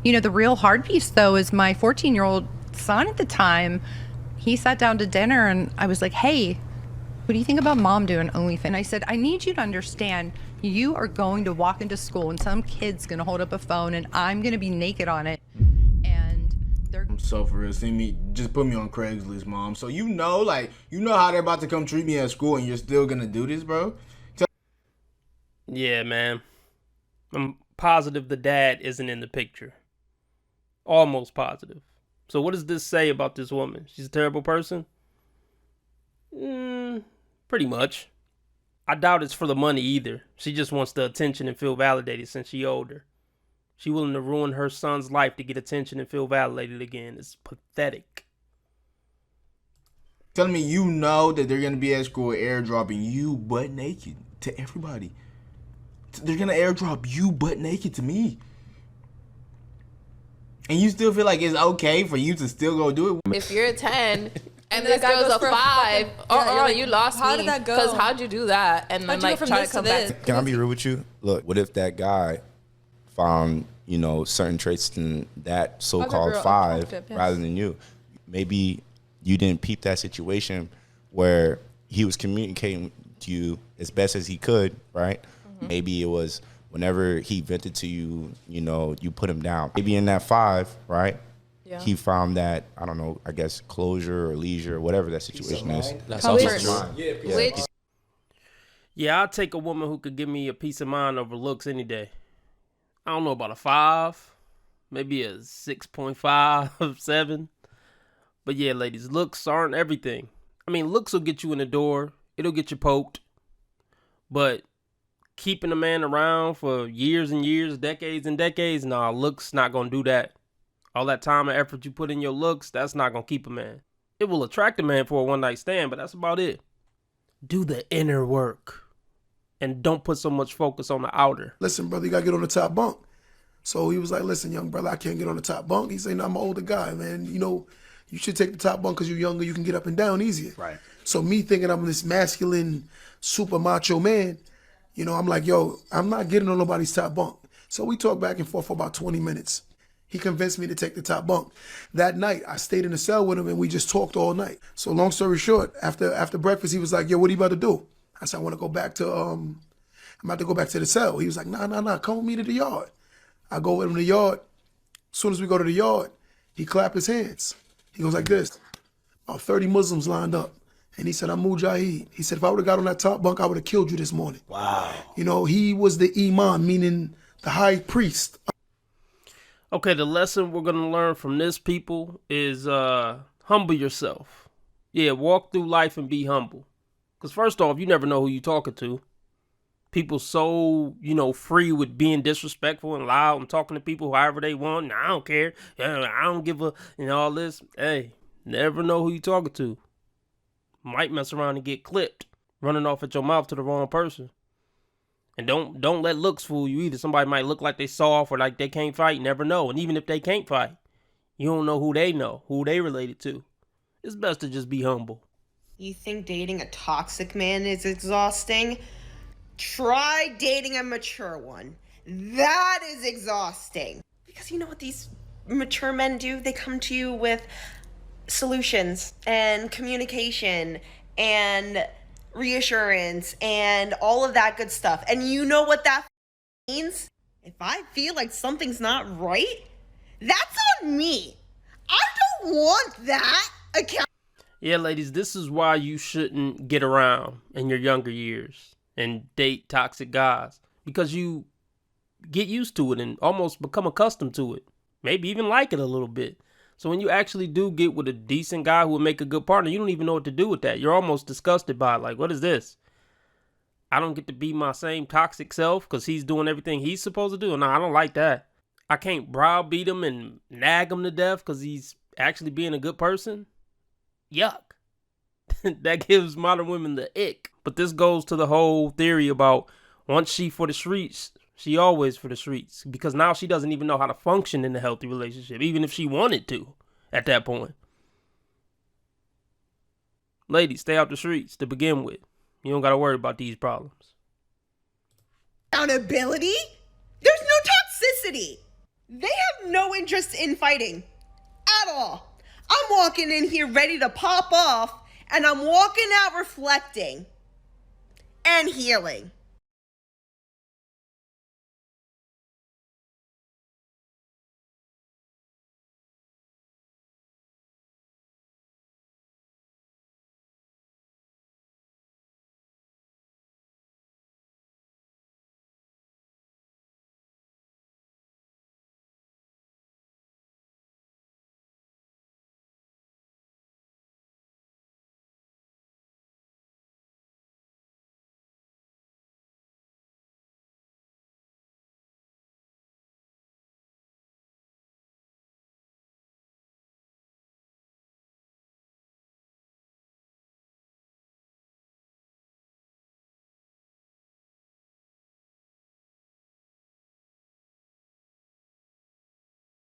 You know, the real hard piece, though, is my 14-year-old son at the time. He sat down to dinner and I was like, hey, what do you think about mom doing OnlyFans? And I said, I need you to understand, you are going to walk into school and some kid's going to hold up a phone and I'm going to be naked on it. And they're... I'm so for real. See me, just put me on Craigslist, mom. So you know how they're about to come treat me at school and you're still going to do this, bro? Yeah, man. I'm positive the dad isn't in the picture. Almost positive. So what does this say about this woman? She's a terrible person? Pretty much. I doubt it's for the money either. She just wants the attention and feel validated since she older. She willing to ruin her son's life to get attention and feel validated again. It's pathetic. Telling me you know that they're going to be at school airdropping you butt naked to everybody. They're going to airdrop you butt naked to me. And you still feel like it's okay for you to still go do it? If you're a 10 and this girl's a 5, like, you lost me. How did that go? Because how'd you do that? And then like try to come back. Can I be real with you? Look, what if that guy found, you know, certain traits in that so-called 5 rather than you? Maybe you didn't peep that situation where he was communicating to you as best as he could, right? Mm-hmm. Maybe it was whenever he vented to you, you know, you put him down. Maybe in that 5, right? Yeah. He found that, I don't know, I guess closure or leisure or whatever that situation is. That's also true. Yeah, I'll take a woman who could give me a peace of mind over looks any day. I don't know about a 5, maybe a 6.5, 7. But yeah, ladies, looks aren't everything. I mean, looks will get you in the door. It'll get you poked. But keeping a man around for years and years, decades and decades, nah, looks not going to do that. All that time and effort you put in your looks, that's not going to keep a man. It will attract a man for a one-night stand, but that's about it. Do the inner work. And don't put so much focus on the outer. Listen, brother, you got to get on the top bunk. So he was like, listen, young brother, I can't get on the top bunk. He said, no, I'm an older guy, man. You know, you should take the top bunk because you're younger. You can get up and down easier. Right. So me thinking I'm this masculine, super macho man, you know, I'm like, yo, I'm not getting on nobody's top bunk. So we talked back and forth for about 20 minutes. He convinced me to take the top bunk. That night, I stayed in the cell with him and we just talked all night. So long story short, after breakfast, he was like, yo, what are you about to do? I said, I want to go back to, I'm about to go back to the cell. He was like, nah, come with me to the yard. I go with him to the yard. As soon as we go to the yard, he clapped his hands. He goes like this. About 30 Muslims lined up. And he said, I'm Mujahid. He said, if I would have got on that top bunk, I would have killed you this morning. Wow. You know, he was the imam, meaning the high priest. Okay, the lesson we're going to learn from this, people, is humble yourself. Yeah, walk through life and be humble. Because first off, you never know who you're talking to. People so, you know, free with being disrespectful and loud and talking to people however they want. Nah, I don't care. I don't give a, you know, all this. Hey, never know who you're talking to. Might mess around and get clipped running off at your mouth to the wrong person. And don't let looks fool you either. Somebody might look like they soft or like they can't fight. You never know. And even if they can't fight, you don't know, who they related to. It's best to just be humble. You think dating a toxic man is exhausting? Try dating a mature one. That is exhausting. Because you know what these mature men do? They come to you with solutions and communication and reassurance and all of that good stuff. And you know what that means? If I feel like something's not right, that's on me. I don't want that. Yeah, ladies, this is why you shouldn't get around in your younger years and date toxic guys. Because you get used to it and almost become accustomed to it. Maybe even like it a little bit. So when you actually do get with a decent guy who will make a good partner, you don't even know what to do with that. You're almost disgusted by it. Like, what is this? I don't get to be my same toxic self because he's doing everything he's supposed to do. No, I don't like that. I can't browbeat him and nag him to death because he's actually being a good person. Yuck. That gives modern women the ick. But this goes to the whole theory about once she for the streets, she always for the streets. Because now she doesn't even know how to function in a healthy relationship, even if she wanted to at that point. Ladies, stay out the streets to begin with. You don't got to worry about these problems. Accountability? There's no toxicity. They have no interest in fighting at all. I'm walking in here ready to pop off, and I'm walking out reflecting and healing.